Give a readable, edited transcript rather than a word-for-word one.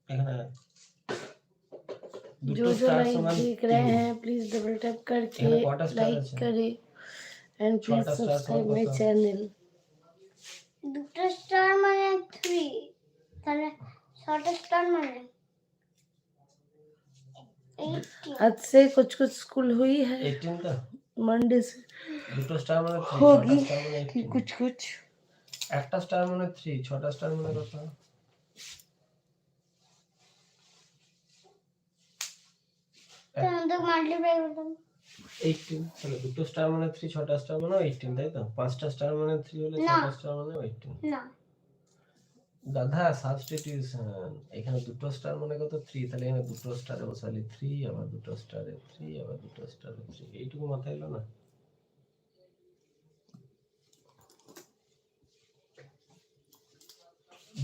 এখানে जो দুটো जो স্টার लाइव সমান देख रहे 3। हैं प्लीज डबल टैप करके এখানে কটা স্টার लाइक আছে? करें एंड प्लीज 6টা স্টার সমান सब्सक्राइब माय কত? चैनल। দুটো স্টার মানে 3, তাহলে 6টা স্টার মানে 80। आज से कुछ कुछ स्कूल हुई है 18 তো मंडे से দুটো স্টার মানে 3, 6টা होगी স্টার মানে कि 18। कुछ कुछ একটা স্টার মানে 3, 6টা স্টার মানে কত? তো মাল্টিপ্লাই করুন 18। তাহলে দুটো স্টার মানে 3, 6টা স্টার মানে 18, তাই তো? 5টা স্টার মানে 3 হলে না। 6টা স্টার মানে 18। না, গাধা, সাবস্টিটিউশন। এখানে দুটো স্টার মানে কত? 3। তাহলে এখানে দুটো স্টারে বসালি 3, আবার দুটো স্টারে 3, আবার দুটো স্টারে 3। এইটুকু মাথায় এলো না?